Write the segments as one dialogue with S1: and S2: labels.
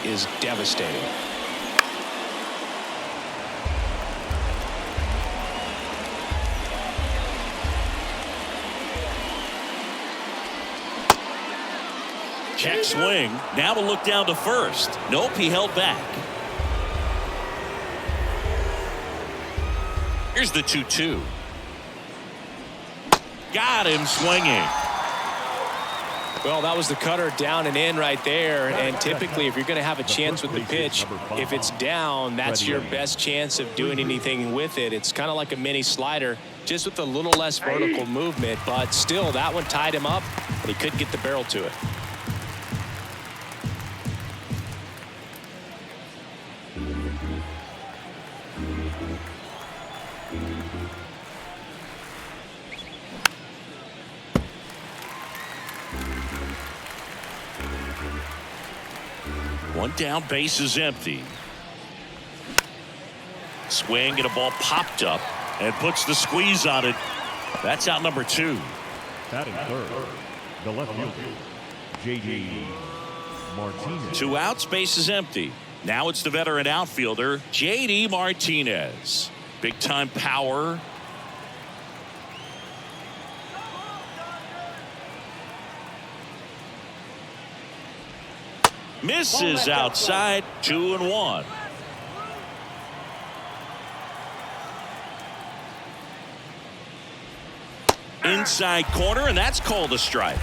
S1: is devastating.
S2: Check swing. Now to look down to first. Nope, he held back. Here's the 2-2. Got him swinging.
S1: Well, that was the cutter down and in right there. And typically, if you're going to have a chance with the pitch, if it's down, that's your best chance of doing anything with it. It's kind of like a mini slider, just with a little less vertical movement. But still, that one tied him up, and he couldn't get the barrel to it.
S2: One down, base is empty. Swing and a ball popped up and puts the squeeze on it. That's out number 2.
S3: Batting third, the left fielder, J.D. Martinez.
S2: 2 outs, base is empty. Now it's the veteran outfielder, J.D. Martinez. Big time power. Misses outside. 2-1. Inside corner, and that's called a strike.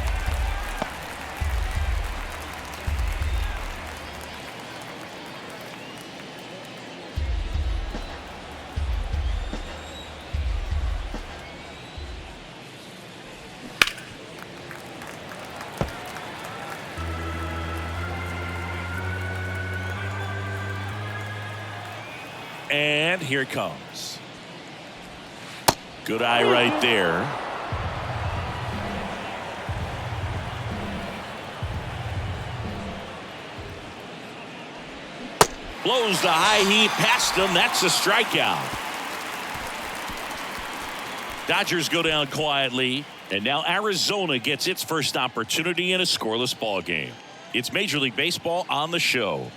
S2: And here it comes. Good eye right there. Blows the high heat past him. That's a strikeout. Dodgers go down quietly. And now Arizona gets its first opportunity in a scoreless ball game. It's Major League Baseball on the show.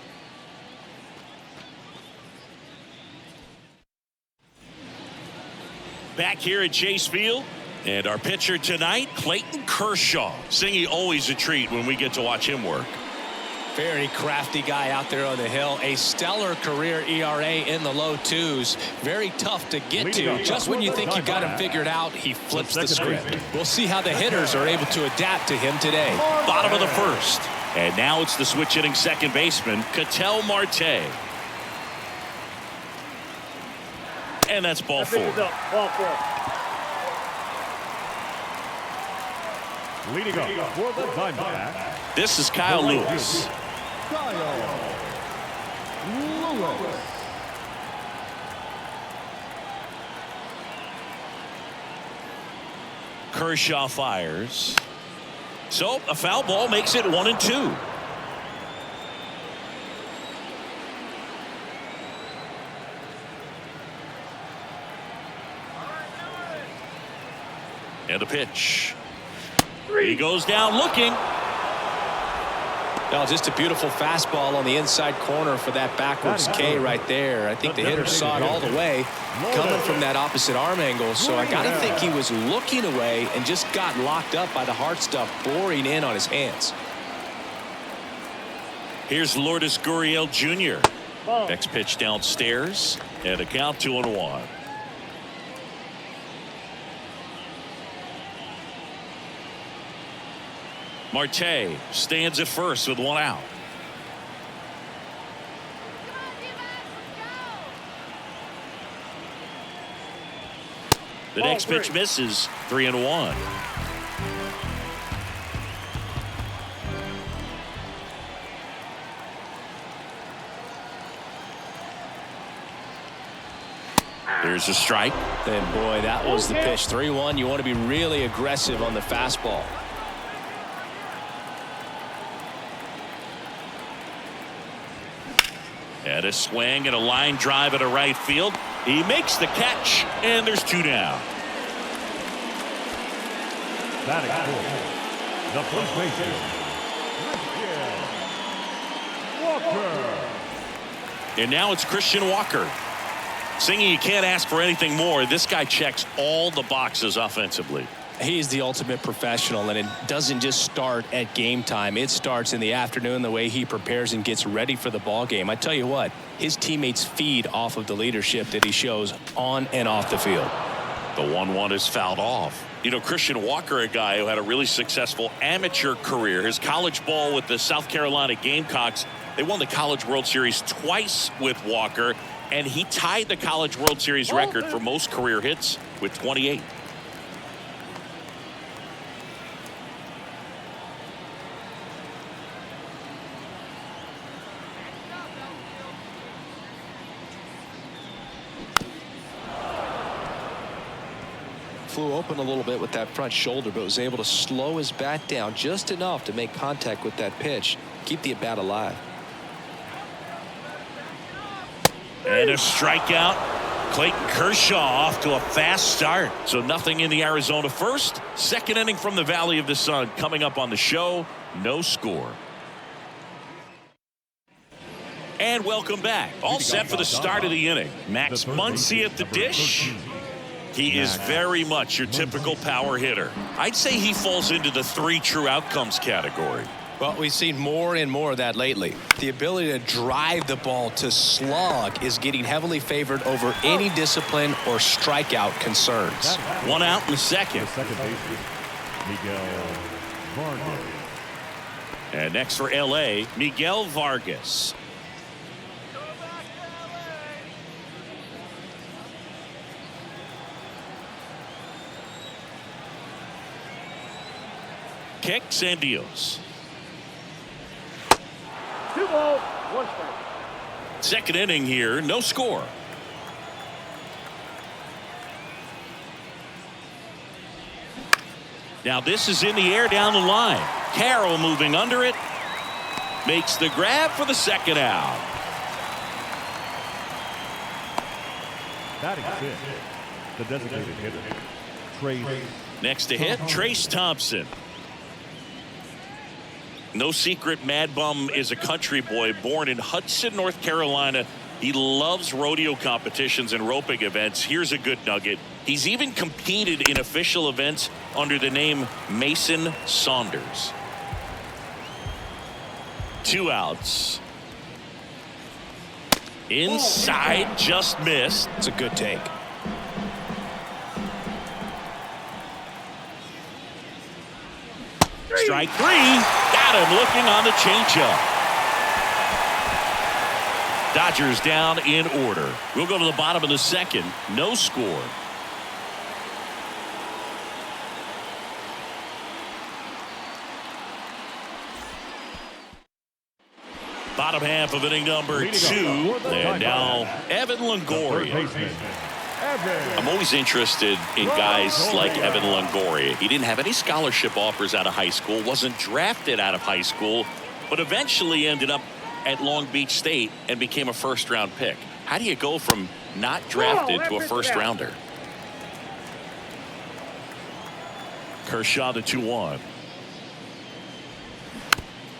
S2: Back here at Chase Field, and our pitcher tonight, Clayton Kershaw. Singy, always a treat when we get to watch him work.
S1: Very crafty guy out there on the hill. A stellar career ERA in the low 2s. Very tough to get to. Just when you think you got him figured out, he flips the script. We'll see how the hitters are able to adapt to him today.
S2: Bottom of the first. And now it's the switch hitting second baseman, Ketel Marte. And that's ball 4.
S3: Leading up for the Diamondbacks.
S2: This is Kyle Lewis. Kershaw fires. So a foul ball makes it 1-2. And a pitch. He goes down looking.
S1: No, just a beautiful fastball on the inside corner for that backwards K right there. I think the hitter saw it all the way coming from that opposite arm angle. So I got to think he was looking away and just got locked up by the hard stuff boring in on his hands.
S2: Here's Lourdes Gurriel Jr. Next pitch downstairs and a count 2-1. Marte stands at first with 1 out. The next pitch misses. 3-1. There's a strike.
S1: And boy, that was the pitch. 3-1. You want to be really aggressive on the fastball.
S2: And a swing and a line drive at a right field. He makes the catch, and there's 2 down.
S3: Batting fourth, the first baseman, Walker.
S2: And now it's Christian Walker. Singing, you can't ask for anything more. This guy checks all the boxes offensively.
S1: He's the ultimate professional, and it doesn't just start at game time. It starts in the afternoon, the way he prepares and gets ready for the ball game. I tell you what, his teammates feed off of the leadership that he shows on and off the field.
S2: The 1-1 is fouled off. You know, Christian Walker, a guy who had a really successful amateur career. His college ball with the South Carolina Gamecocks. They won the College World Series twice with Walker, and he tied the College World Series record for most career hits with 28.
S1: Flew open a little bit with that front shoulder, but was able to slow his bat down just enough to make contact with that pitch, keep the at-bat alive.
S2: And a strikeout. Clayton Kershaw off to a fast start. So nothing in the Arizona first. Second inning from the Valley of the Sun coming up on the show. No score. And welcome back. All set for the start of the inning. Max Muncy at the dish. He is very much your typical power hitter. I'd say he falls into the 3 true outcomes category.
S1: Well, we've seen more and more of that lately. The ability to drive the ball to slug is getting heavily favored over any discipline or strikeout concerns.
S2: 1 out in the second.
S3: Second baseman, Miguel Vargas.
S2: And next for L.A., Miguel Vargas. Kicks and deals.
S4: 2 balls, 1 strike.
S2: Second inning here, no score. Now this is in the air down the line. Carroll moving under it. Makes the grab for the second out.
S3: Batting 5th, the designated hitter, Trace.
S2: Next to hit, Trace Thompson. No secret, Mad Bum is a country boy born in Hudson, North Carolina. He loves rodeo competitions and roping events. Here's a good nugget. He's even competed in official events under the name Mason Saunders. 2 outs. Inside, just missed.
S1: It's a good take.
S2: Strike 3. Got him looking on the changeup. Dodgers down in order. We'll go to the bottom of the second. No score. Bottom half of inning number 2. And now Evan Longoria. I'm always interested in guys like Evan Longoria. He didn't have any scholarship offers out of high school, wasn't drafted out of high school, but eventually ended up at Long Beach State and became a first-round pick. How do you go from not drafted to a first-rounder? Kershaw to 2-1.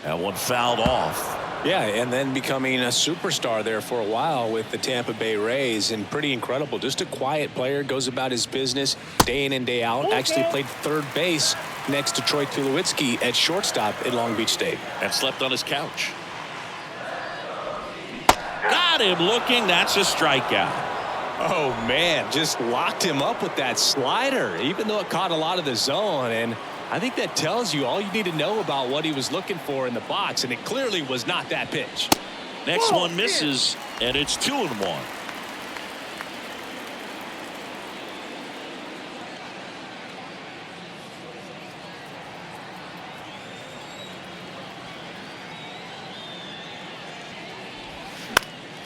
S2: That one fouled off.
S1: Yeah, and then becoming a superstar there for a while with the Tampa Bay Rays, and pretty incredible. Just a quiet player, goes about his business day in and day out. Actually played third base next to Troy Tulowitzki at shortstop at Long Beach State.
S2: And slept on his couch. Got him looking. That's a strikeout.
S1: Oh, man, just locked him up with that slider, even though it caught a lot of the zone. And I think that tells you all you need to know about what he was looking for in the box, and it clearly was not that pitch.
S2: Next one misses, and it's 2-1.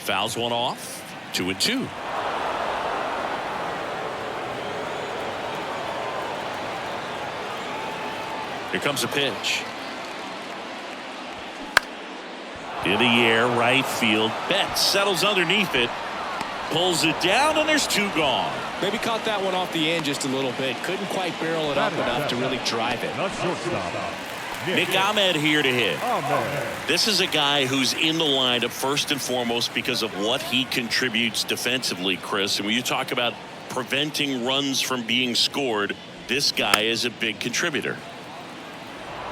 S2: Fouls one off. 2-2. Here comes a pitch. In the air, right field. Betts settles underneath it. Pulls it down, and there's 2 gone.
S1: Maybe caught that one off the end just a little bit. Couldn't quite barrel it up enough to really drive it.
S3: The shortstop,
S2: Nick Ahmed here to hit. This is a guy who's in the lineup first and foremost because of what he contributes defensively, Chris. And when you talk about preventing runs from being scored, this guy is a big contributor.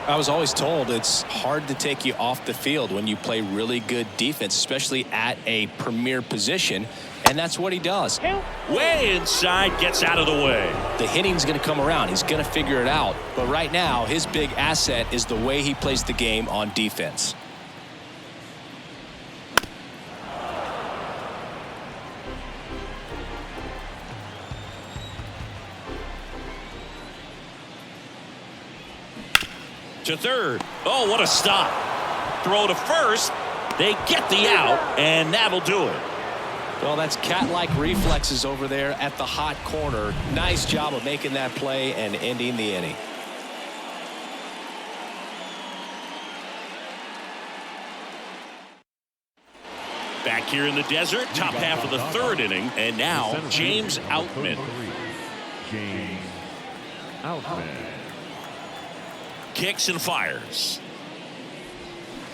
S1: I was always told it's hard to take you off the field when you play really good defense, especially at a premier position. And that's what he does.
S2: Way inside, gets out of the way.
S1: The hitting's going to come around. He's going to figure it out. But right now, his big asset is the way he plays the game on defense.
S2: To third. Oh, what a stop. Throw to first. They get the out, and that'll do it.
S1: Well, that's cat-like reflexes over there at the hot corner. Nice job of making that play and ending the inning.
S2: Back here in the desert, top half of the third inning, and now James Outman.
S3: James Outman.
S2: Kicks and fires.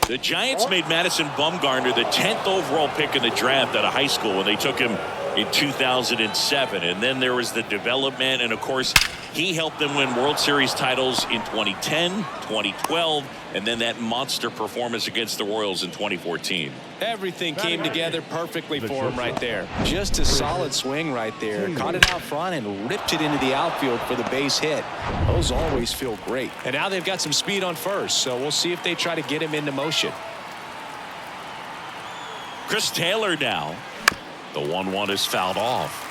S2: The Giants made Madison Bumgarner the 10th overall pick in the draft out of high school when they took him in 2007. And then there was the development, and of course he helped them win World Series titles in 2010, 2012, and then that monster performance against the Royals in 2014.
S1: Everything came together perfectly for him right there. Just a solid swing right there. Caught it out front and ripped it into the outfield for the base hit. Those always feel great. And now they've got some speed on first, so we'll see if they try to get him into motion.
S2: Chris Taylor now. The 1-1 is fouled off.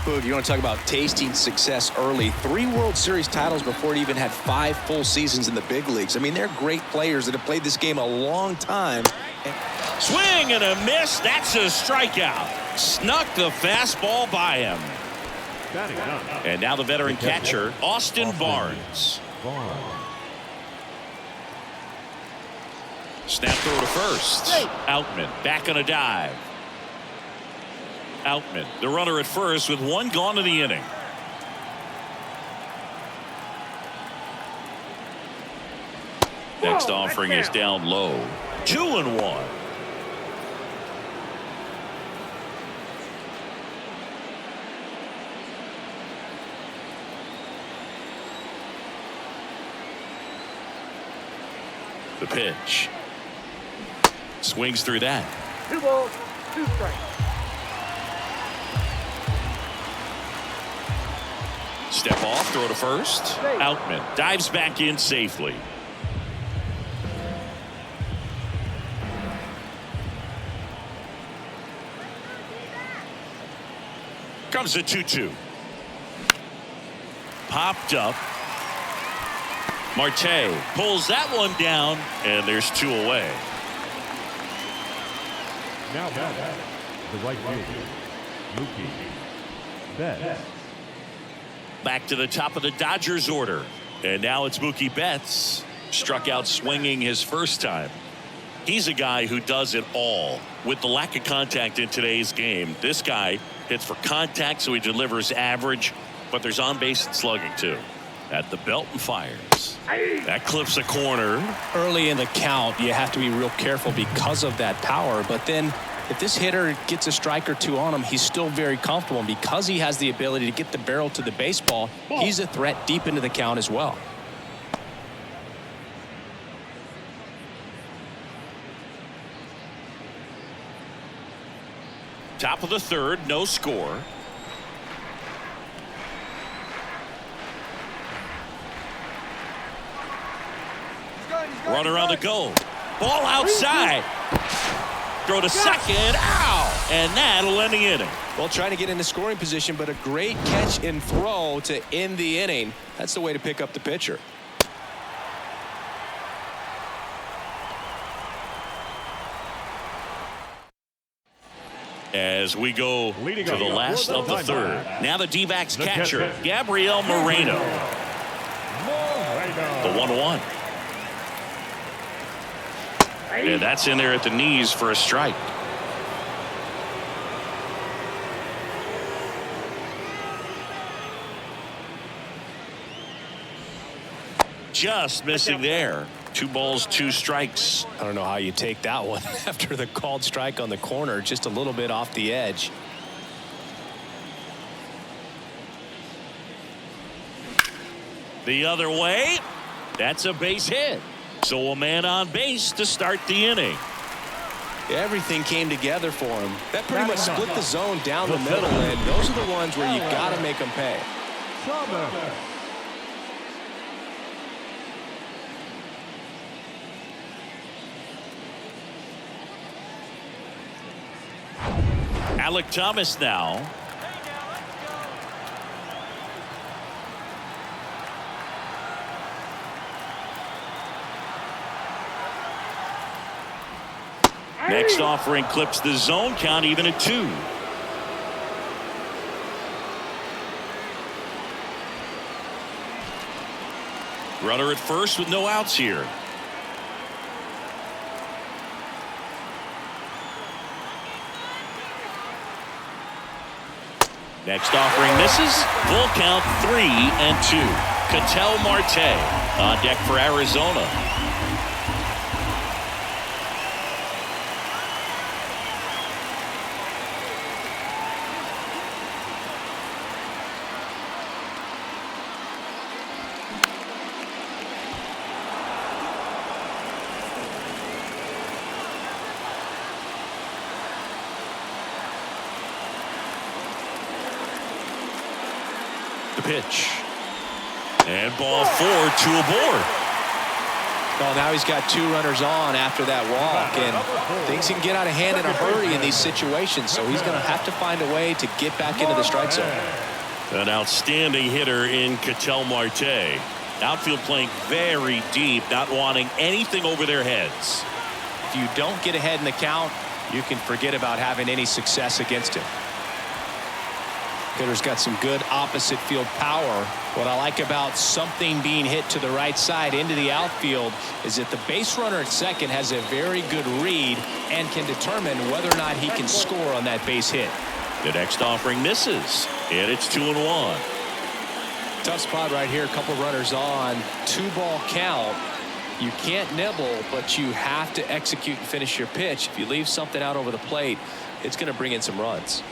S1: Boog, you want to talk about tasting success early. 3 World Series titles before he even had 5 full seasons in the big leagues. I mean, they're great players that have played this game a long time.
S2: Swing and a miss. That's a strikeout. Snuck the fastball by him. And now the veteran catcher, Austin Barnes. Snap throw to first. Outman back on a dive. Outman, the runner at first with 1 gone in the inning. Next offering is down low. 2-1. The pitch. Swings through that.
S4: 2 balls, 2 strikes.
S2: Step off, throw to first. Outman dives back in safely. Comes a 2-2. Popped up. Marte pulls that one down, and there's 2 away.
S3: Now back, the right fielder, Mookie Betts.
S2: Back to the top of the Dodgers order. And now it's Mookie Betts. Struck out swinging his first time. He's a guy who does it all. With the lack of contact in today's game, this guy hits for contact, so he delivers average, but there's on base and slugging too. At the belt and fires. That clips a corner.
S1: Early in the count, you have to be real careful because of that power. But then if this hitter gets a strike or 2 on him, he's still very comfortable. And because he has the ability to get the barrel to the baseball, he's a threat deep into the count as well.
S2: Top of the third, no score. Runner on the go. Ball outside. Throw to second. Ow! And that'll end the inning.
S1: Well, trying to get into scoring position, but a great catch and throw to end the inning. That's the way to pick up the pitcher.
S2: As we go to the last of the third. Now the D-backs catcher, Gabriel Moreno. The 1-1. And that's in there at the knees for a strike. just missing there. 2 balls, 2 strikes.
S1: I don't know how you take that one after the called strike on the corner, just a little bit off the edge.
S2: The other way. That's a base hit. So a man on base to start the inning.
S1: Everything came together for him. That pretty much split the zone down the middle, and those are the ones where you got to make them pay.
S2: Alec Thomas now. Next offering clips the zone count even at 2. Runner at first with no outs here. Next offering misses. Full count 3-2. Ketel Marte on deck for Arizona. The pitch. And ball 4, 2 aboard.
S1: Well, now he's got 2 runners on after that walk, and things can get out of hand in a hurry in these situations, so he's going to have to find a way to get back into the strike zone.
S2: An outstanding hitter in Ketel Marte. Outfield playing very deep, not wanting anything over their heads.
S1: If you don't get ahead in the count, you can forget about having any success against him. Hitter's got some good opposite field power. What I like about something being hit to the right side into the outfield is that the base runner at second has a very good read and can determine whether or not he can score on that base hit.
S2: The next offering misses, and it's 2-1.
S1: Tough spot right here. A couple runners on. 2-ball count. You can't nibble, but you have to execute and finish your pitch. If you leave something out over the plate, it's going to bring in some runs.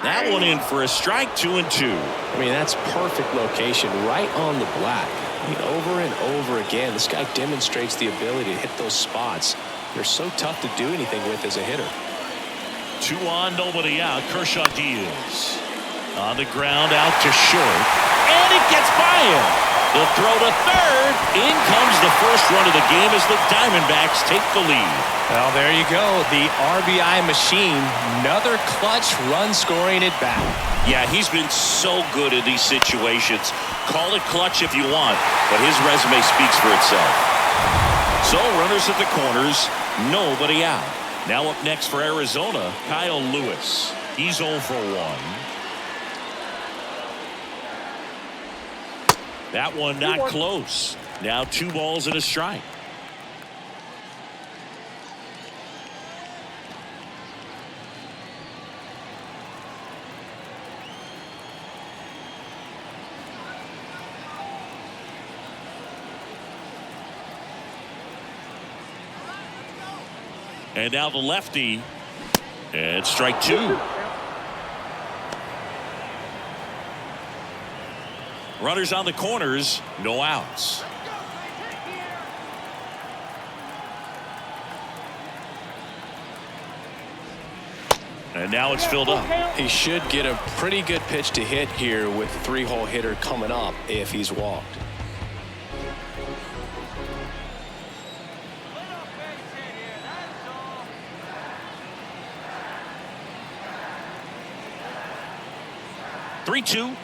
S2: That one in for a strike. 2-2.
S1: I mean, that's perfect location, right on the black. I mean, over and over again, this guy demonstrates the ability to hit those spots. They're so tough to do anything with as a hitter.
S2: 2 on, nobody out. Kershaw deals. On the ground, out to short. And it gets by him. They'll throw to third. In comes the first run of the game as the Diamondbacks take the lead.
S1: Well, there you go. The RBI machine. Another clutch run scoring at bat.
S2: Yeah, he's been so good in these situations. Call it clutch if you want, but his resume speaks for itself. So runners at the corners, nobody out. Now up next for Arizona, Kyle Lewis. He's 0 for 1. That one not close. Now 2 balls and a strike. And now the lefty. And strike 2. Runners on the corners, no outs. And now it's filled up.
S1: He should get a pretty good pitch to hit here with 3-hole hitter coming up if he's walked.
S2: Three-two.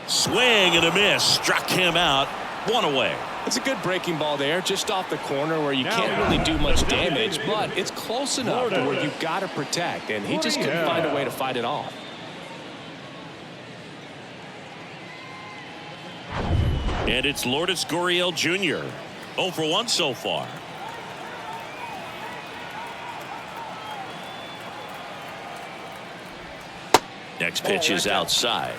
S2: Swing and a miss. Struck him out. 1 away.
S1: It's a good breaking ball there, just off the corner where you can't really do much damage, but it's close enough to where you've got to protect, and he just couldn't find a way to fight it off.
S2: And it's Lourdes Gurriel Jr. 0 for 1 so far. Next pitch is outside.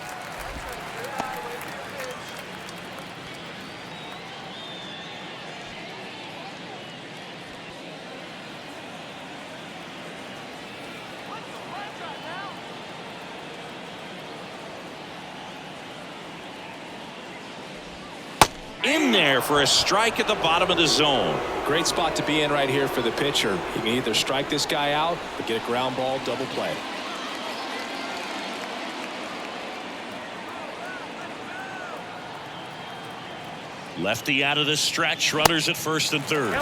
S2: in there for a strike at the bottom of the zone.
S1: Great spot to be in right here for the pitcher. You can either strike this guy out or get a ground ball double play.
S2: Lefty out of the stretch, runners at first and third.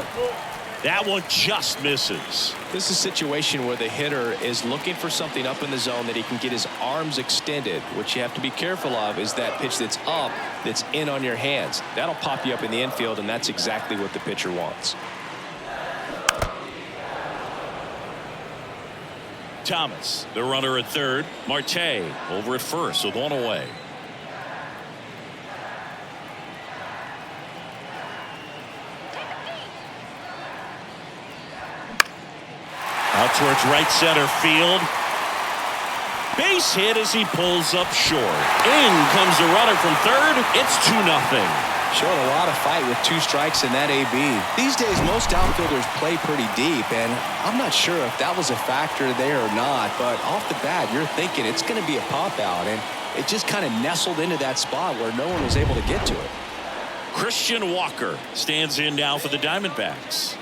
S2: That one just misses.
S1: This is a situation where the hitter is looking for something up in the zone that he can get his arms extended. What you have to be careful of is that pitch that's up, that's in on your hands. That'll pop you up in the infield, and that's exactly what the pitcher wants.
S2: Thomas, the runner at third. Marte over at first with one away. Out towards right center field. Base hit as he pulls up short. In comes the runner from third. It's 2-0.
S1: Showing a lot of fight with 2 strikes in that AB. These days, most outfielders play pretty deep, and I'm not sure if that was a factor there or not, but off the bat, you're thinking it's going to be a pop-out, and it just kind of nestled into that spot where no one was able to get to it.
S2: Christian Walker stands in now for the Diamondbacks.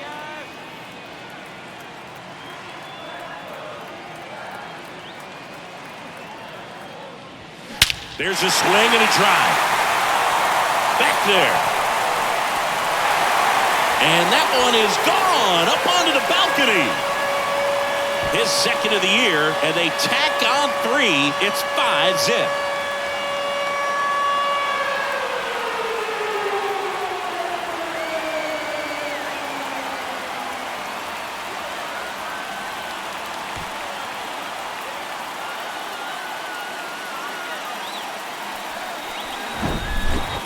S2: There's a swing and a drive. Back there. And that one is gone up onto the balcony. His second of the year, and they tack on 3. It's 5-zip.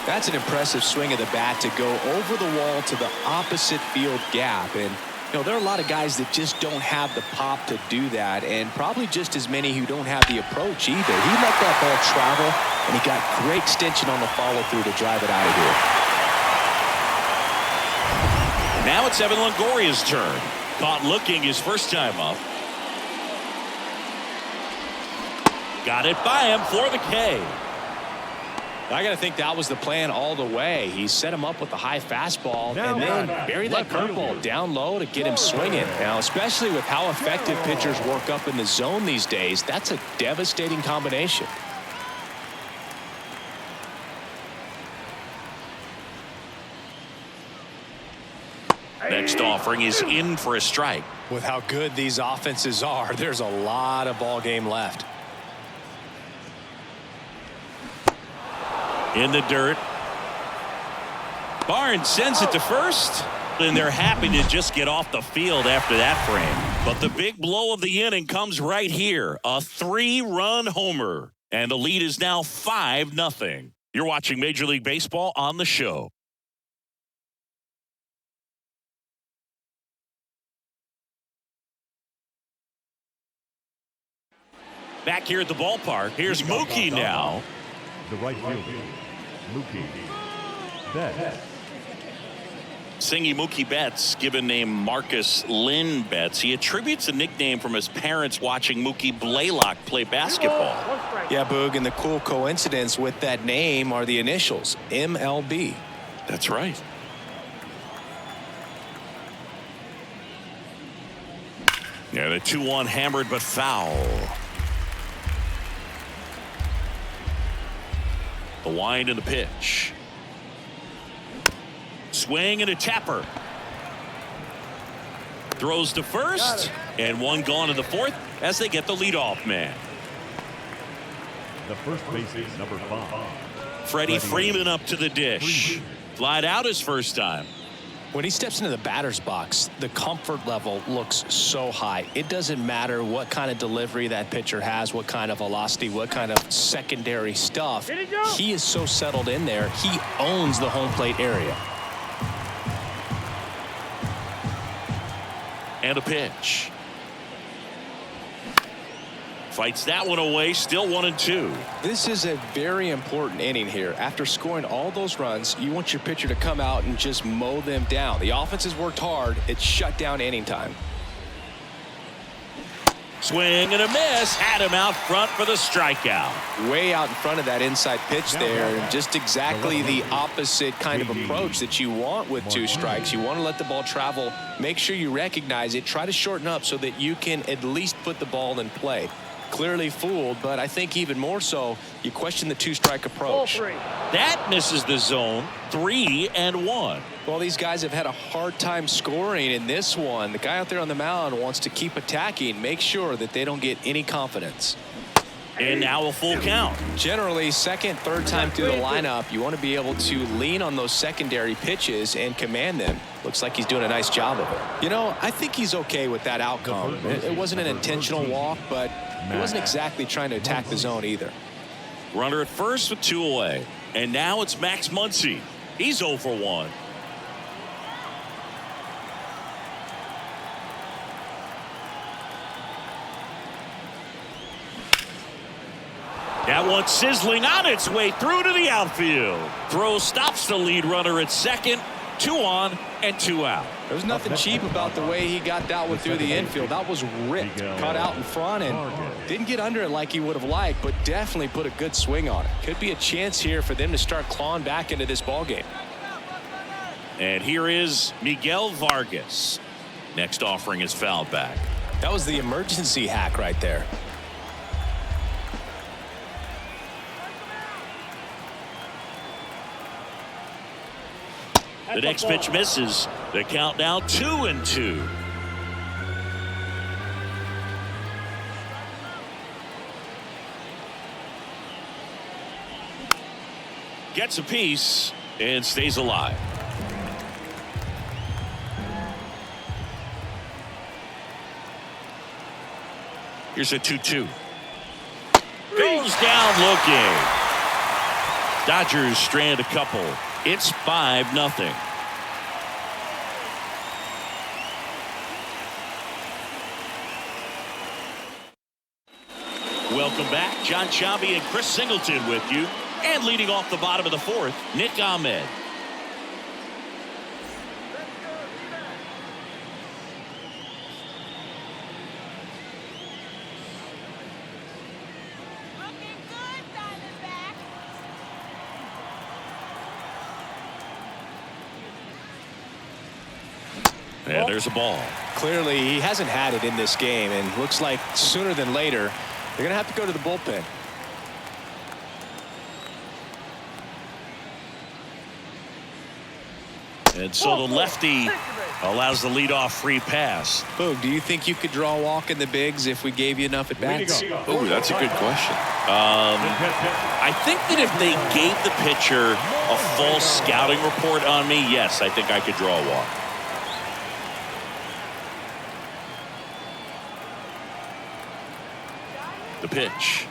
S1: That's an impressive swing of the bat to go over the wall to the opposite field gap. And, you know, there are a lot of guys that just don't have the pop to do that, and probably just as many who don't have the approach either. He let that ball travel, and he got great extension on the follow-through to drive it out of here.
S2: Now it's Evan Longoria's turn. Caught looking his first time up. Got it by him for the K.
S1: I got to think that was the plan all the way. He set him up with the high fastball and then buried that curveball down low to get him swinging. Now, especially with how effective pitchers work up in the zone these days, that's a devastating combination.
S2: Next offering is in for a strike.
S1: With how good these offenses are, there's a lot of ball game left.
S2: In the dirt. Barnes sends it to first, and they're happy to just get off the field after that frame. But the big blow of the inning comes right here. A 3-run homer, and the lead is now 5-0. You're watching Major League Baseball on the show. Back here at the ballpark, here's Mookie now.
S3: The right fielder, Mookie Betts.
S2: Singy Mookie Betts, given name Marcus Lynn Betts. He attributes a nickname from his parents watching Mookie Blaylock play basketball.
S1: Yeah, Boog, and the cool coincidence with that name are the initials, MLB.
S2: That's right. Yeah, the 2-1 hammered but foul. The wind and the pitch. Swing and a tapper. Throws to first, and one gone in the fourth as they get the leadoff man.
S3: The first baseman, number 5.
S2: Freddie Freeman up to the dish. Flied out his first time.
S1: When he steps into the batter's box, the comfort level looks so high. It doesn't matter what kind of delivery that pitcher has, what kind of velocity, what kind of secondary stuff. He is so settled in there. He owns the home plate area.
S2: And a pitch. Fights that one away, still 1-2.
S1: This is a very important inning here. After scoring all those runs, you want your pitcher to come out and just mow them down. The offense has worked hard. It's shut down inning time.
S2: Swing and a miss. Had him out front for the strikeout.
S1: Way out in front of that inside pitch there. And just exactly the opposite kind of approach that you want with 2 strikes. You want to let the ball travel. Make sure you recognize it. Try to shorten up so that you can at least put the ball in play. Clearly fooled, but I think even more so, you question the 2-strike approach.
S2: That misses the zone. 3-1.
S1: Well, these guys have had a hard time scoring in this one. The guy out there on the mound wants to keep attacking, make sure that they don't get any confidence.
S2: And now a full count.
S1: Generally, second, third time through the lineup, you want to be able to lean on those secondary pitches and command them. Looks like he's doing a nice job of it. You know, I think he's okay with that outcome. It wasn't an intentional walk, but he wasn't exactly trying to attack the zone either.
S2: Runner at first with 2 away. And now it's Max Muncy. He's 0 for 1. That one sizzling on its way through to the outfield. Throw stops the lead runner at second. 2 on and 2 out.
S1: There's nothing cheap about the way he got that one through the infield. That was ripped, cut out in front, and didn't get under it like he would have liked, but definitely put a good swing on it. Could be a chance here for them to start clawing back into this ball game.
S2: And here is Miguel Vargas. Next offering is fouled back.
S1: That was the emergency hack right there.
S2: The next pitch misses. The count now 2-2. Gets a piece and stays alive. Here's a 2-2. Goes down looking. Dodgers strand a couple. It's 5-0. Welcome back. John Chavi and Chris Singleton with you. And leading off the bottom of the 4th, Nick Ahmed. And there's a ball.
S1: Clearly, he hasn't had it in this game, and looks like sooner than later, they're going to have to go to the bullpen.
S2: And so the lefty allows the leadoff free pass.
S1: Boog, do you think you could draw a walk in the bigs if we gave you enough at bats?
S2: Oh, that's a good question. I think that if they gave the pitcher a full scouting report on me, yes, I think I could draw a walk. The pitch.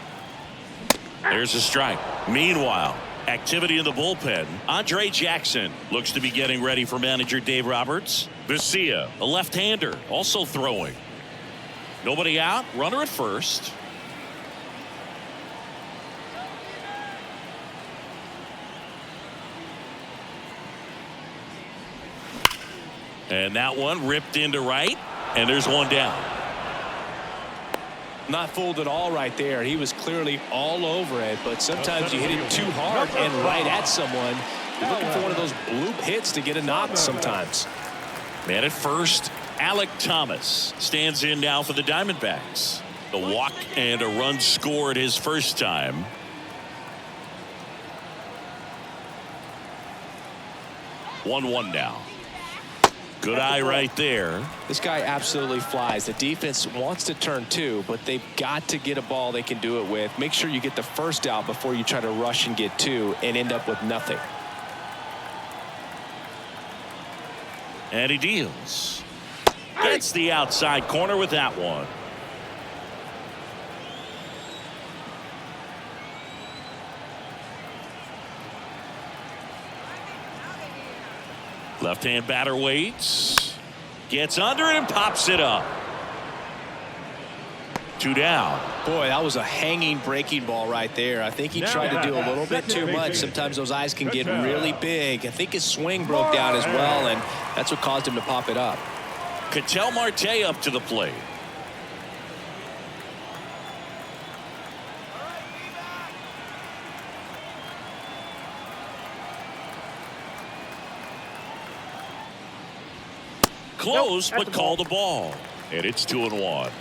S2: There's a strike. Meanwhile, activity in the bullpen. Andre Jackson looks to be getting ready for manager Dave Roberts. Vesia, a left-hander, also throwing. Nobody out. Runner at first. And that one ripped into right. And there's one down.
S1: Not fooled at all right there. He was clearly all over it, but sometimes you hit it too hard and right at someone. You're looking for one of those bloop hits to get a knock sometimes.
S2: Man at first, Alec Thomas stands in now for the Diamondbacks. The walk and a run scored his first time. One now. Good eye right there.
S1: This guy absolutely flies. The defense wants to turn 2, but they've got to get a ball they can do it with. Make sure you get the first out before you try to rush and get 2 and end up with nothing.
S2: And he deals. Gets the outside corner with that one. Left-hand batter waits. Gets under it and pops it up. 2 down.
S1: Boy, that was a hanging breaking ball right there. I think he tried to do a little bit too much. Sometimes those eyes can get really big. I think his swing broke down as well, and that's what caused him to pop it up.
S2: Ketel Marte up to the plate. close, but call the ball. And it's 2-1.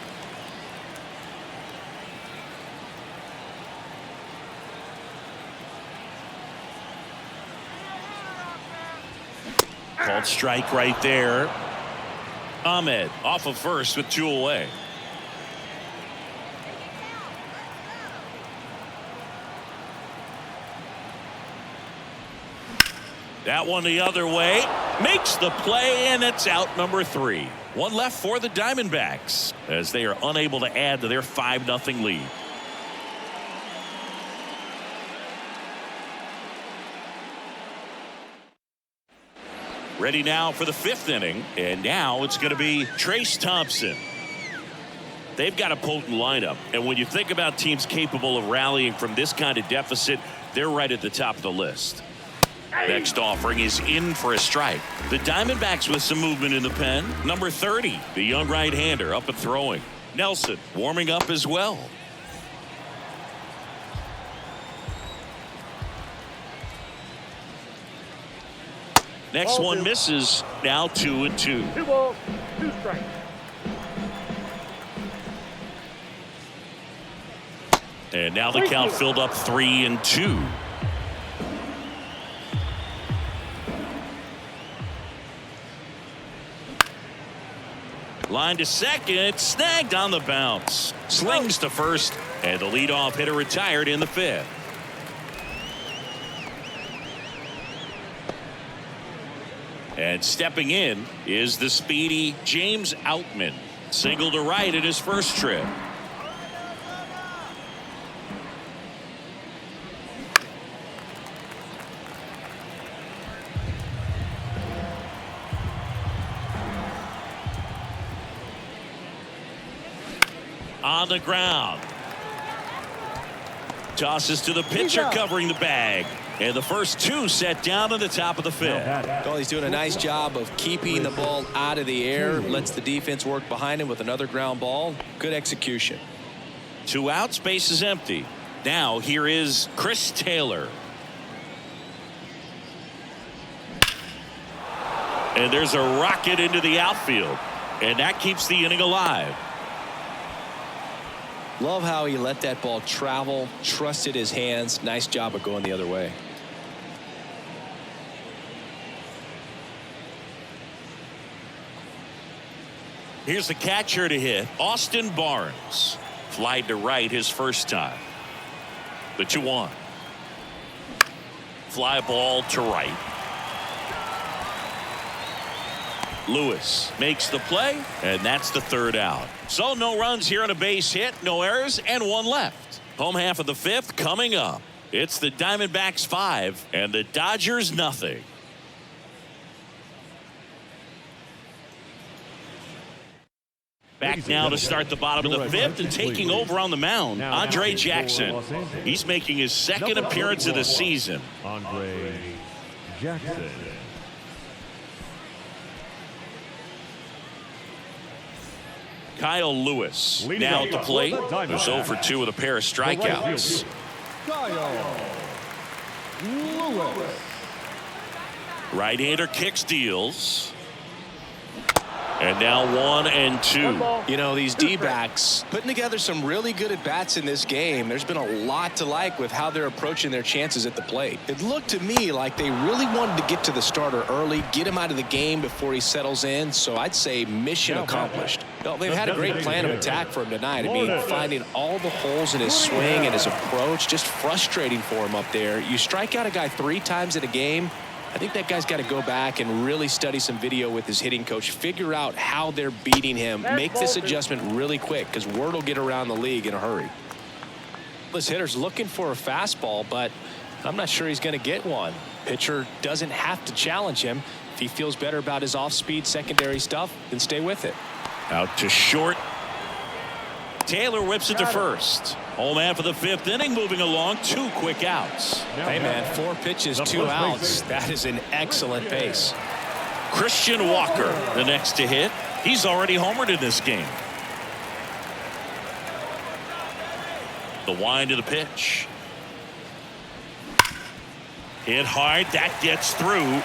S2: Called strike right there. Ahmed off of first with 2 away. That one the other way. Makes the play, and it's out number 3. 1 left for the Diamondbacks as they are unable to add to their 5-0 lead. Ready now for the 5th inning, and now it's going to be Trace Thompson. They've got a potent lineup, and when you think about teams capable of rallying from this kind of deficit, they're right at the top of the list. Next offering is in for a strike. The Diamondbacks with some movement in the pen. Number 30, the young right-hander, up and throwing. Nelson warming up as well. Next one misses. Now 2-2.
S4: 2 balls, 2 strikes.
S2: And now the count filled up 3-2. Line to second, snagged on the bounce. Slings to first, and the leadoff hitter retired in the 5th. And stepping in is the speedy James Outman. Single to right at his first trip. On the ground. Tosses to the pitcher covering the bag. And the first 2 set down on the top of the 5th.
S1: Well, he's doing a nice job of keeping the ball out of the air. Lets the defense work behind him with another ground ball. Good execution.
S2: 2 outs, base is empty. Now here is Chris Taylor. And there's a rocket into the outfield. And that keeps the inning alive.
S1: Love how he let that ball travel, trusted his hands. Nice job of going the other way.
S2: Here's the catcher to hit, Austin Barnes. Flied to right his first time. The 2-1. Fly ball to right. Lewis makes the play, and that's the 3rd out. So no runs here on a base hit, no errors, and 1 left. Home half of the 5th coming up. It's the Diamondbacks 5 and the Dodgers nothing. Back now to start the bottom of the 5th and taking over on the mound, Andre Jackson. He's making his 2nd appearance of the season.
S3: Andre Jackson.
S2: Kyle Lewis now at the plate. Who's 0 for 2 with a pair of strikeouts.
S3: Kyle Lewis.
S2: Right-hander kicks, deals. And now 1-2.
S1: You know, these D-backs putting together some really good at-bats in this game. There's been a lot to like with how they're approaching their chances at the plate. It looked to me like they really wanted to get to the starter early, get him out of the game before he settles in. So I'd say mission accomplished. Well, they've had a great plan of attack for him tonight. I mean, finding all the holes in his swing and his approach, just frustrating for him up there. You strike out a guy 3 times in a game, I think that guy's got to go back and really study some video with his hitting coach, figure out how they're beating him, make this adjustment really quick because word will get around the league in a hurry. This hitter's looking for a fastball, but I'm not sure he's going to get one. Pitcher doesn't have to challenge him. If he feels better about his off-speed secondary stuff, then stay with it.
S2: Out to short. Taylor whips it to first. Home man for the 5th inning, moving along, 2 quick outs.
S1: Hey, man, 4 pitches, 2 outs. That is an excellent pace.
S2: Christian Walker, the next to hit. He's already homered in this game. The wind of the pitch. Hit hard. That gets through.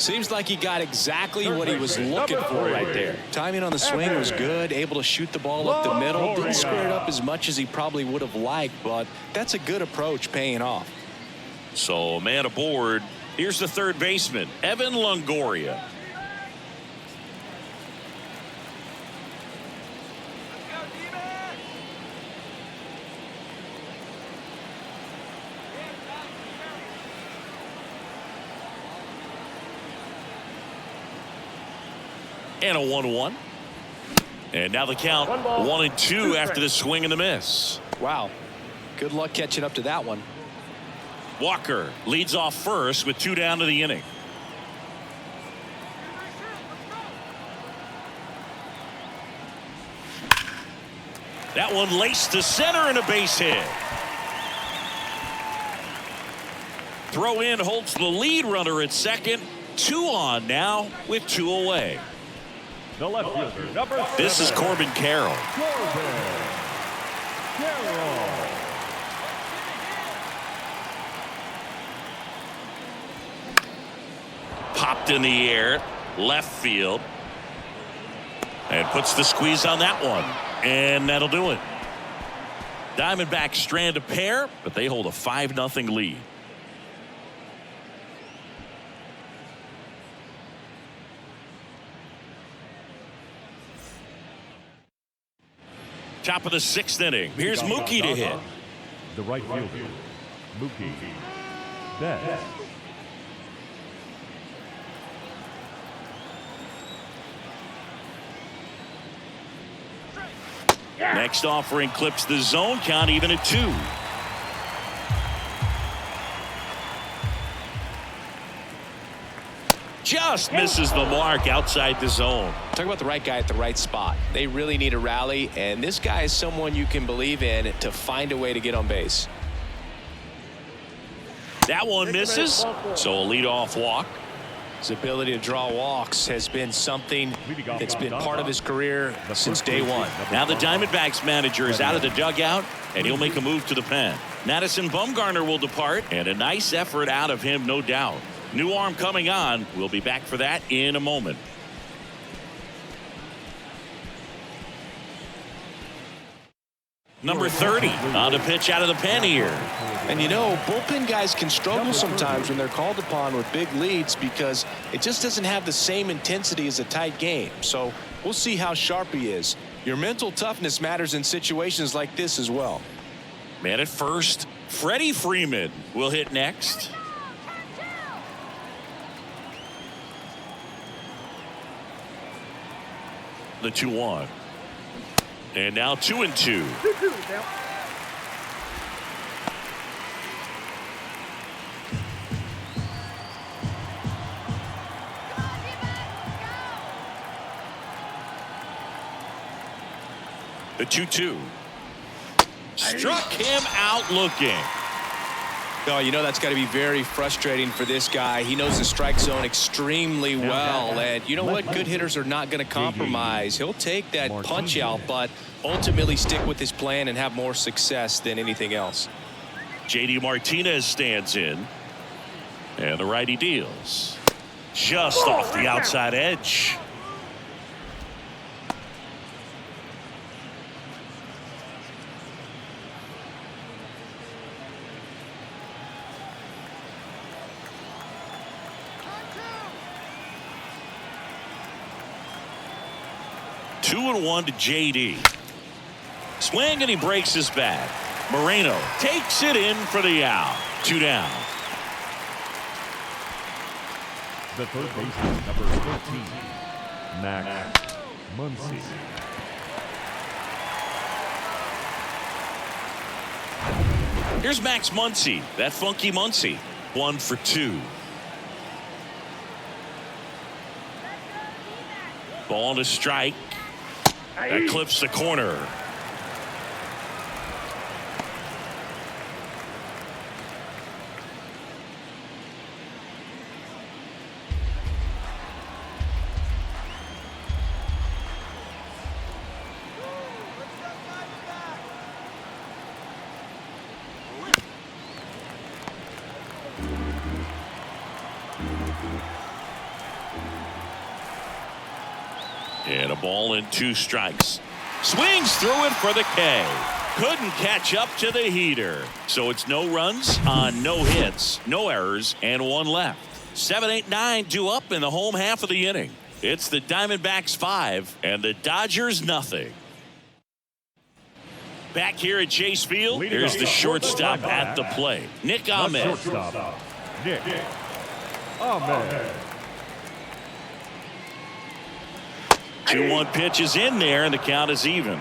S1: Seems like he got exactly what he was looking for right there. Timing on the swing was good, able to shoot the ball up the middle. Didn't square it up as much as he probably would have liked, but that's a good approach paying off.
S2: So, man aboard. Here's the third baseman, Evan Longoria. And a 1-1. And now the count 1-2 after the swing and the miss.
S1: Wow. Good luck catching up to that one.
S2: Walker leads off first with 2 down to the inning. That one laced to center and a base hit. Throw in holds the lead runner at second. 2 on now with 2 away.
S3: The left fielder, number 7.
S2: This is Corbin Carroll. Popped in the air, left field, and puts the squeeze on that one, and that'll do it. Diamondbacks strand a pair, but they hold a 5-0 lead. Top of the 6th inning. Here's Mookie to hit.
S3: The right fielder, Mookie Betts.
S2: Next offering clips the zone count even at 2. Just misses the mark outside the zone.
S1: Talk about the right guy at the right spot. They really need a rally, and this guy is someone you can believe in to find a way to get on base.
S2: That one misses, so a leadoff walk.
S1: His ability to draw walks has been something that's been part of his career since day one.
S2: Now the Diamondbacks manager is out of the dugout, and he'll make a move to the pen. Madison Bumgarner will depart, and a nice effort out of him, no doubt. New arm coming on. We'll be back for that in a moment. Number 30 on the pitch out of the pen here.
S1: And you know, bullpen guys can struggle sometimes when they're called upon with big leads because it just doesn't have the same intensity as a tight game. So we'll see how sharp he is. Your mental toughness matters in situations like this as well.
S2: Man at first, Freddie Freeman will hit next. The 2-1. And now 2-2. The 2-2. Struck him out looking.
S1: Oh, you know that's got to be very frustrating for this guy. He knows the strike zone extremely well, and you know what? Good hitters are not going to compromise. He'll take that punch out, but ultimately stick with his plan and have more success than anything else.
S2: JD Martinez stands in, and the righty deals. Just off the outside edge. Two and 1 to JD. Swing and he breaks his bat. Moreno takes it in for the out. 2 down.
S3: The third baseman, number 13, Max Muncy.
S2: Here's Max Muncy, that funky Muncy. 1 for 2. Ball to strike. That clips the corner. And a ball and 2 strikes. Swings through it for the K. Couldn't catch up to the heater. So it's no runs on no hits, no errors, and 1 left. 7, 8, 9 due up in the home half of the inning. It's the Diamondbacks 5 and the Dodgers nothing. Back here at Chase Field, here's the shortstop at the plate, Nick Ahmed.
S3: Shortstop, Nick Ahmed.
S2: 2-1 pitch is in there, and the count is even.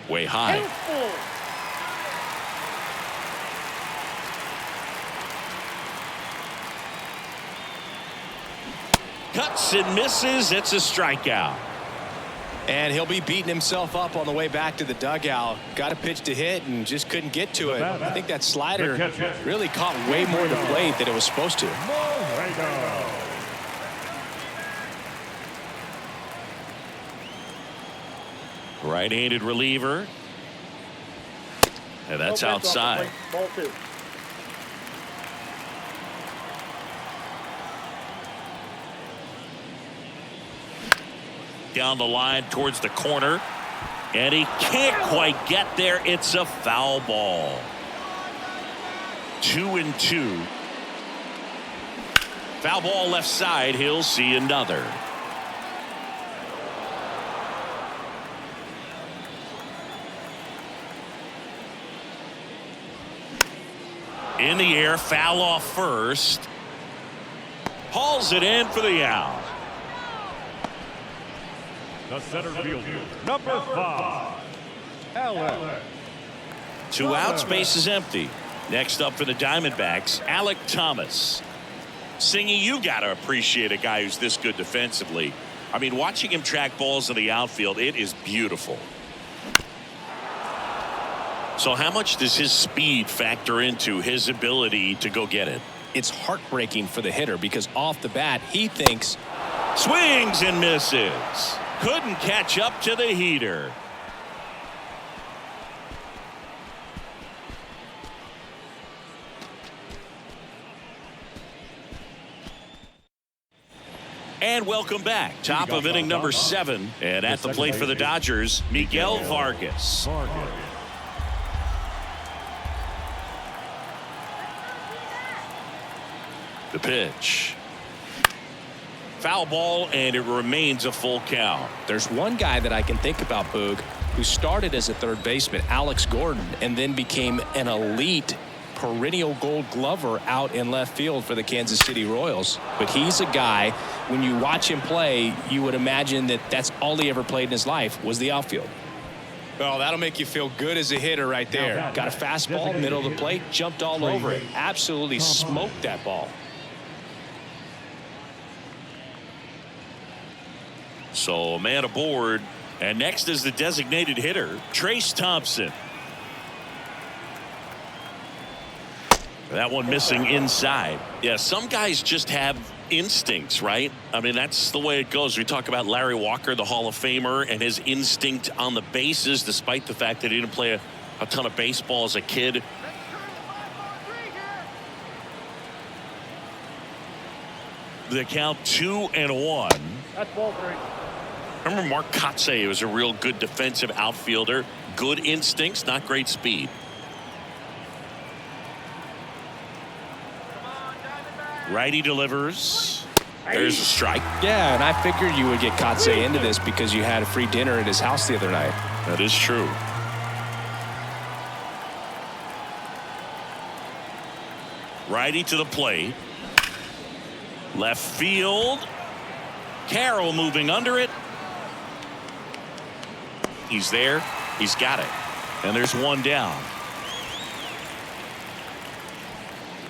S2: Way high. Cuts and misses. It's a strikeout.
S1: And he'll be beating himself up on the way back to the dugout. Got a pitch to hit and just couldn't get to it. I think that slider really caught way more to plate than it was supposed to.
S2: Right-handed reliever. And that's outside.
S4: Ball 2.
S2: Down the line towards the corner. And he can't quite get there. It's a foul ball. 2-2. Foul ball left side. He'll see another. In the air, foul off first. Hauls it in for the out.
S3: The center fielder, number 5, Alec.
S2: 2 outs, base is empty. Next up for the Diamondbacks, Alec Thomas. Singy, you got to appreciate a guy who's this good defensively. I mean, watching him track balls in the outfield, it is beautiful. So how much does his speed factor into his ability to go get it?
S1: It's heartbreaking for the hitter because off the bat, he thinks.
S2: Swings and misses. Couldn't catch up to the heater. And welcome back. Top of inning number 7. And at the plate for the Dodgers, Miguel Vargas. The pitch. Foul ball, and it remains a full count.
S1: There's one guy that I can think about, Boog, who started as a third baseman, Alex Gordon, and then became an elite perennial gold glover out in left field for the Kansas City Royals. But he's a guy, when you watch him play, you would imagine that that's all he ever played in his life was the outfield. Well, that'll make you feel good as a hitter right there. Got a fastball, middle of the plate, jumped all over it. Absolutely smoked that ball.
S2: So a man aboard, and next is the designated hitter, Trace Thompson. That one missing inside. Yeah, some guys just have instincts, right? I mean, that's the way it goes. We talk about Larry Walker, the Hall of Famer, and his instinct on the bases, despite the fact that he didn't play a ton of baseball as a kid. The count 2-1.
S4: That's ball 3.
S2: Remember Mark Kotsay was a real good defensive outfielder. Good instincts, not great speed. Righty delivers. There's a strike.
S1: Yeah, and I figured you would get Kotsay into this because you had a free dinner at his house the other night.
S2: That is true. Righty to the plate. Left field. Carroll moving under it. He's there. He's got it. And there's one down.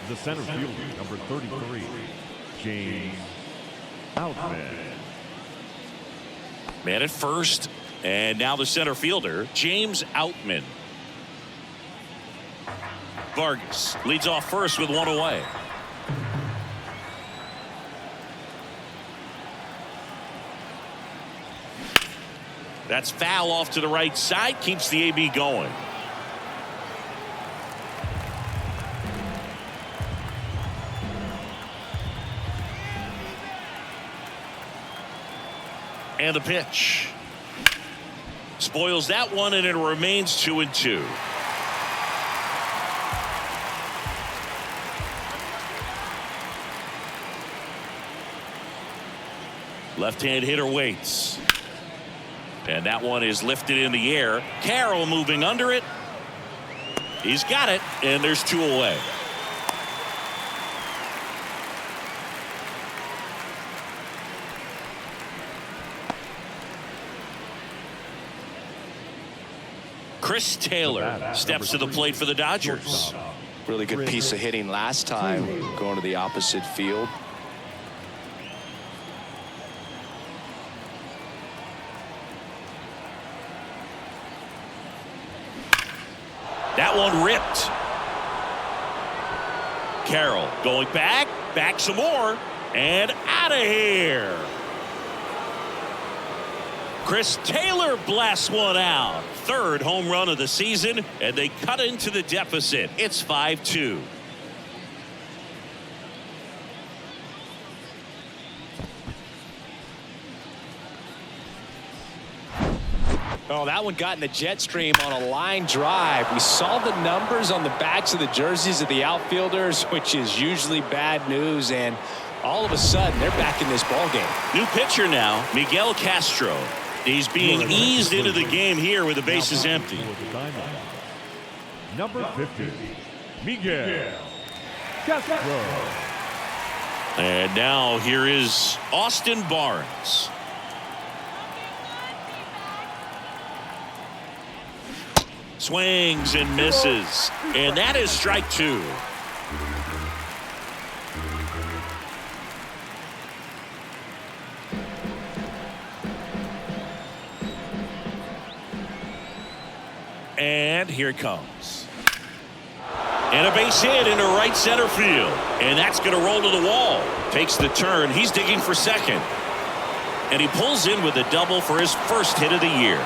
S3: The center fielder, number 33, James Outman.
S2: Man at first. And now the center fielder, James Outman. Vargas leads off first with one away. That's foul off to the right side, keeps the AB going. And the pitch. Spoils that one, and it remains 2-2. Left-hand hitter waits. And that one is lifted in the air. Carroll moving under it. He's got it, and there's 2 away. Chris Taylor steps to the plate for the Dodgers.
S1: Really good piece of hitting last time, going to the opposite field.
S2: That one ripped. Carroll going back some more, and out of here. Chris Taylor blasts one out. 3rd home run of the season, and they cut into the deficit. It's 5-2.
S1: Oh, that one got in the jet stream on a line drive. We saw the numbers on the backs of the jerseys of the outfielders, which is usually bad news, and all of a sudden they're back in this ball game.
S2: New pitcher now, Miguel Castro. He's being eased into the game here with the bases empty.
S3: Number 50, Miguel Castro.
S2: And now here is Austin Barnes. Swings and misses, and that is strike 2. And here it comes. And a base hit into right center field. And that's going to roll to the wall. Takes the turn. He's digging for second. And he pulls in with a double for his first hit of the year.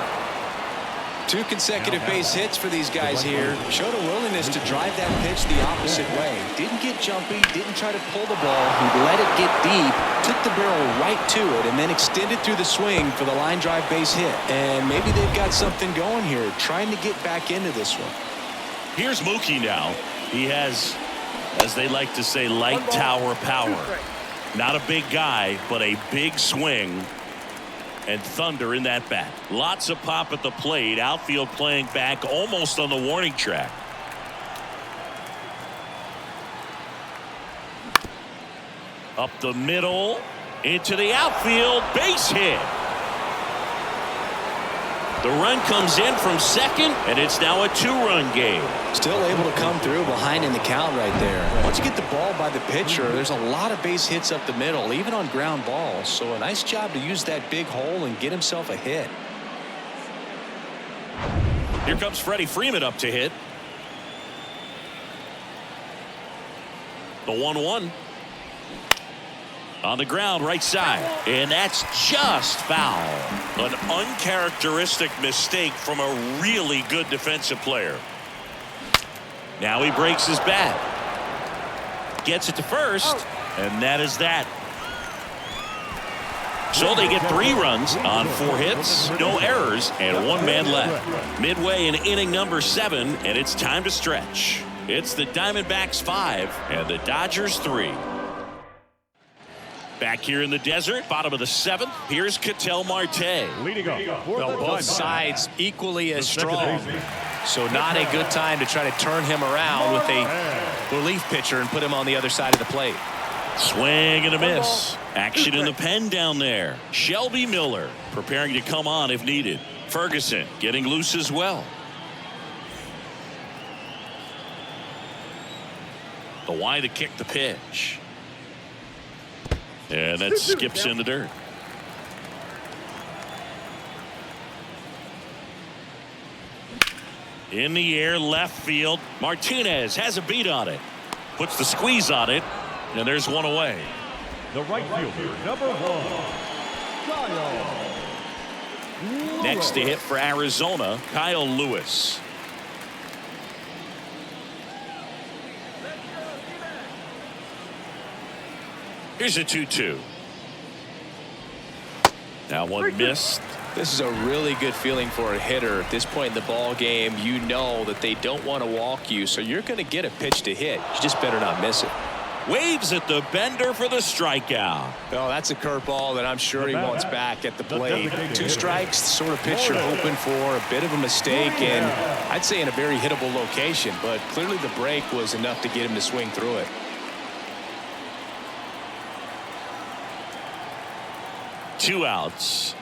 S1: 2 consecutive base hits for these guys here. Showed a willingness to drive that pitch the opposite way. Didn't get jumpy, didn't try to pull the ball. He let it get deep, took the barrel right to it, and then extended through the swing for the line drive base hit. And maybe they've got something going here, trying to get back into this one.
S2: Here's Mookie now. He has, as they like to say, light tower power. Not a big guy, but a big swing. And thunder in that bat. Lots of pop at the plate. Outfield playing back almost on the warning track. Up the middle. Into the outfield. Base hit. The run comes in from second, and it's now a 2-run game.
S1: Still able to come through behind in the count right there. Once you get the ball by the pitcher, there's a lot of base hits up the middle, even on ground balls. So a nice job to use that big hole and get himself a hit.
S2: Here comes Freddie Freeman up to hit. The 1-1. On the ground, right side. And that's just foul. An uncharacteristic mistake from a really good defensive player. Now he breaks his bat. Gets it to first. And that is that. So they get 3 runs on 4 hits, no errors, and 1 man left. Midway in inning number 7, and it's time to stretch. It's the Diamondbacks 5 and the Dodgers 3. Back here in the desert, bottom of the 7th, here's Ketel Marte.
S3: Leading up.
S1: Well, both sides equally as strong. So not a good time to try to turn him around with a relief pitcher and put him on the other side of the plate.
S2: Swing and a miss. Action in the pen down there. Shelby Miller preparing to come on if needed. Ferguson getting loose as well. The Y to kick the pitch. And that skips in the dirt. In the air, left field. Martinez has a beat on it. Puts the squeeze on it. And there's one away.
S3: The right fielder, number 1, Kyle.
S2: Next to hit for Arizona, Kyle Lewis. Here's a 2-2. Now one missed.
S1: This is a really good feeling for a hitter. At this point in the ball game, you know that they don't want to walk you, so you're going to get a pitch to hit. You just better not miss it.
S2: Waves at the bender for the strikeout.
S1: Oh, that's a curveball that I'm sure he wants back at the plate. 2 strikes, sort of pitch you're hoping for, a bit of a mistake, and I'd say in a very hittable location, but clearly the break was enough to get him to swing through it.
S2: Two outs.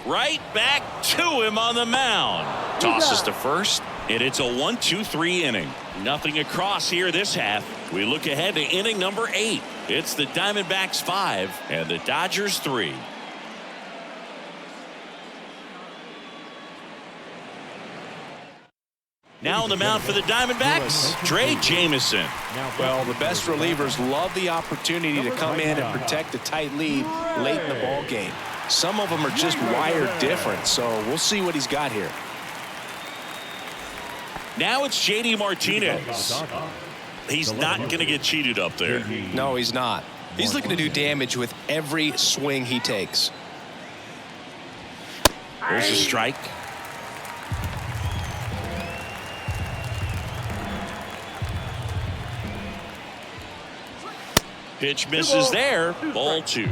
S2: Right back to him on the mound. Tosses to first, and it's a 1-2-3 inning. Nothing across here this half. We look ahead to inning number 8. It's the Diamondbacks 5 and the Dodgers 3. Now on the mound for the Diamondbacks, Trey Jameson.
S1: Well, the best relievers love the opportunity to come in and protect a tight lead late in the ball game. Some of them are just wired different, so we'll see what he's got here.
S2: Now it's J.D. Martinez. He's not going to get cheated up there.
S1: No, he's not. He's looking to do damage with every swing he takes.
S2: There's a strike. Pitch misses there. Ball 2.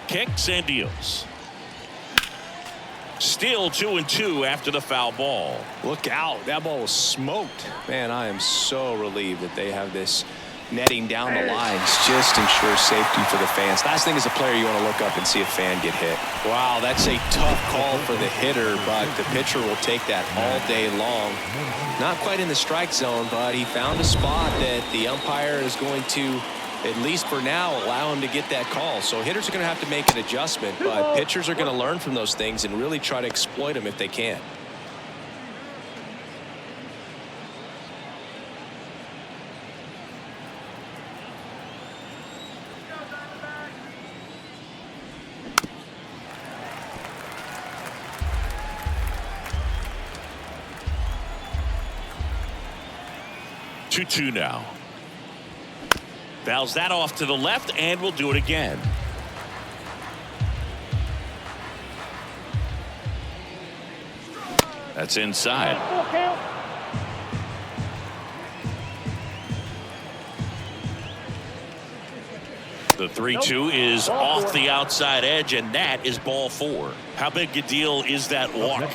S2: Kicks and deals. Still 2-2 after the foul ball.
S1: Look out. That ball was smoked. Man, I am so relieved that they have this netting down the lines. Just ensures safety for the fans. Last thing as a player, you want to look up and see a fan get hit. Wow, that's a tough call for the hitter, but the pitcher will take that all day long. Not quite in the strike zone, but he found a spot that the umpire is going to, at least for now, allow him to get that call. So hitters are going to have to make an adjustment, but pitchers are going to learn from those things and really try to exploit them if they can.
S2: Two now. Fouls that off to the left, and we'll do it again. That's inside. The 3-2 is off the outside edge, and that is ball 4. How big a deal is that walk?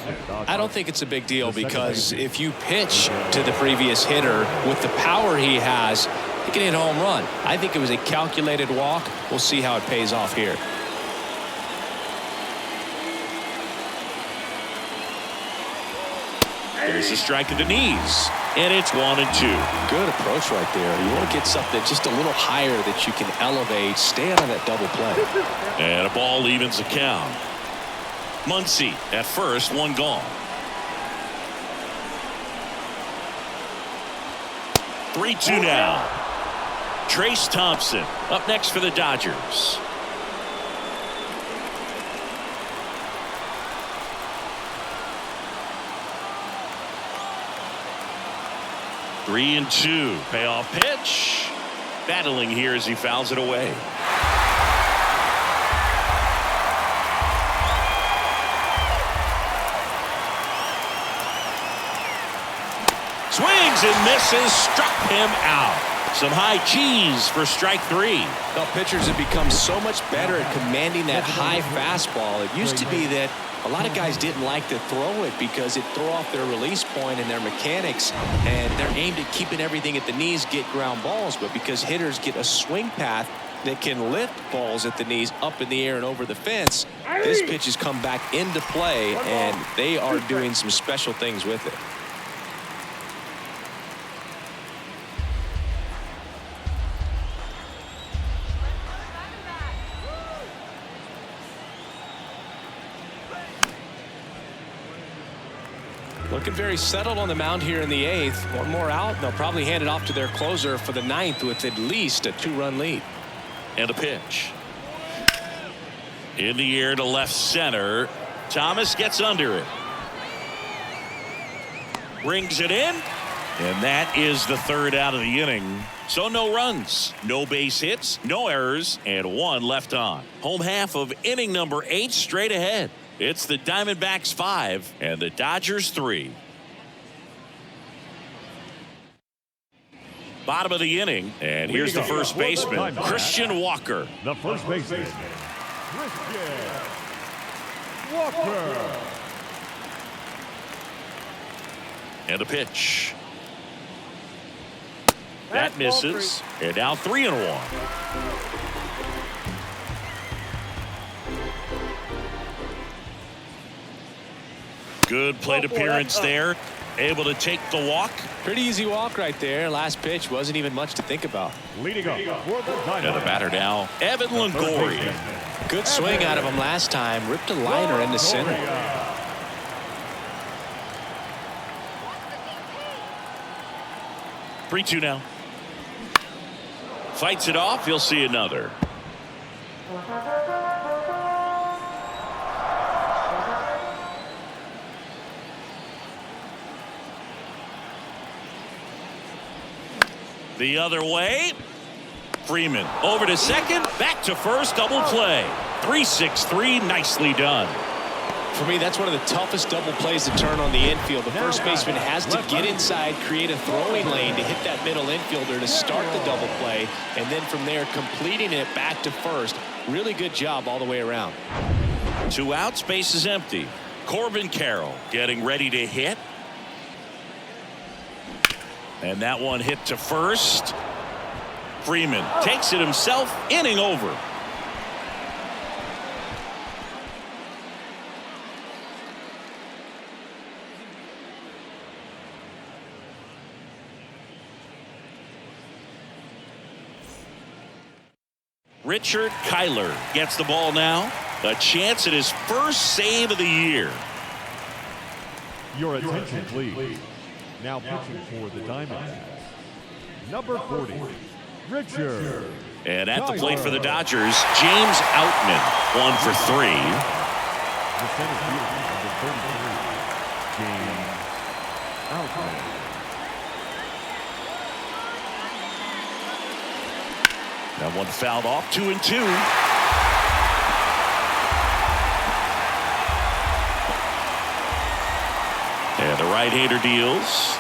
S1: I don't think it's a big deal, because if you pitch to the previous hitter with the power he has, he can hit a home run. I think it was a calculated walk. We'll see how it pays off here.
S2: There's a strike at the knees, and it's 1-2.
S1: Good approach right there. You want to get something just a little higher that you can elevate. Stay out of that double play.
S2: And a ball evens the count. Muncy at first, 1 gone. 3-2 now. Trace Thompson up next for the Dodgers. Three and 2. Payoff pitch. Battling here as he fouls it away. Swings and misses. Struck him out. Some high cheese for strike 3.
S1: Well, pitchers have become so much better at commanding that high fastball. It used to be that a lot of guys didn't like to throw it because it threw off their release point and their mechanics, and they're aimed at keeping everything at the knees, get ground balls. But because hitters get a swing path that can lift balls at the knees up in the air and over the fence, this pitch has come back into play, and they are doing some special things with it. Looking very settled on the mound here in the 8th. One more out, and they'll probably hand it off to their closer for the 9th with at least a 2-run lead.
S2: And a pitch. In the air to left center. Thomas gets under it. Rings it in. And that is the 3rd out of the inning. So no runs, no base hits, no errors, and 1 left on. Home half of inning number 8 straight ahead. It's the Diamondbacks 5 and the Dodgers 3. Bottom of the inning, and here's the first baseman, Christian Walker.
S3: The first baseman, Christian Walker.
S2: And the pitch. That misses. And now 3-1. Good plate appearance there. Able to take the walk.
S1: Pretty easy walk right there. Last pitch wasn't even much to think about.
S3: Leading up for the
S2: And the batter now, Evan Longoria.
S1: Good swing out of him last time. Ripped a liner into center.
S2: 3-2 now. Fights it off. He'll see another. The other way. Freeman over to second. Back to first. Double play. 3-6-3. Nicely done.
S1: For me, that's one of the toughest double plays to turn on the infield. The first baseman has to get inside, create a throwing lane to hit that middle infielder to start the double play, and then from there completing it back to first. Really good job all the way around.
S2: 2 outs, base is empty. Corbin Carroll getting ready to hit. And that one hit to first. Freeman takes it himself. Inning over. Richard Kyler gets the ball now. A chance at his first save of the year.
S3: Your attention, please. Now pitching for the Diamondbacks, number 40, Richard.
S2: And at the plate for the Dodgers, James Outman, 1 for 3.
S3: The center fielder, number 33, James Outman.
S2: That one fouled off. 2-2. And the right-hander deals.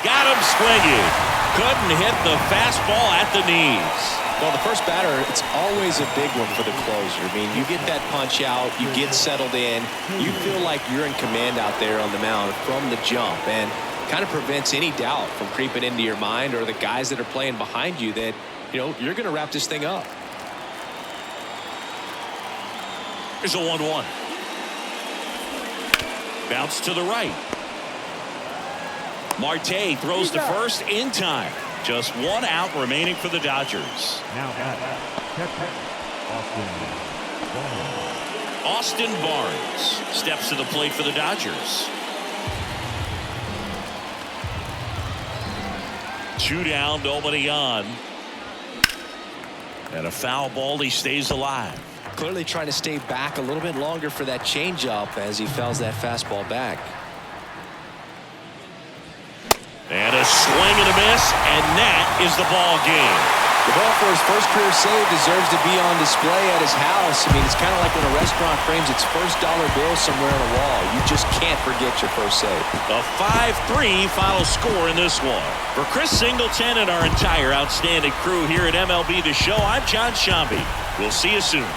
S2: Got him swinging. Couldn't hit the fastball at the knees.
S1: Well, the first batter, it's always a big one for the closer. I mean, you get that punch out, you get settled in, you feel like you're in command out there on the mound from the jump, and kind of prevents any doubt from creeping into your mind or the guys that are playing behind you that, you know, you're going to wrap this thing up.
S2: Here's a 1-1. Bounce to the right. Marte throws to first in time. Just 1 out remaining for the Dodgers.
S3: Now batter, catcher,
S2: Austin Barnes steps to the plate for the Dodgers. 2 down, nobody on. And a foul ball. He stays alive.
S1: Clearly trying to stay back a little bit longer for that changeup as he fouls that fastball back.
S2: And a swing and a miss, and that is the ball game.
S1: The ball for his first career save deserves to be on display at his house. I mean, it's kind of like when a restaurant frames its first dollar bill somewhere on a wall. You just can't forget your first save.
S2: A 5-3 final score in this one. For Chris Singleton and our entire outstanding crew here at MLB The Show, I'm John Shambi. We'll see you soon.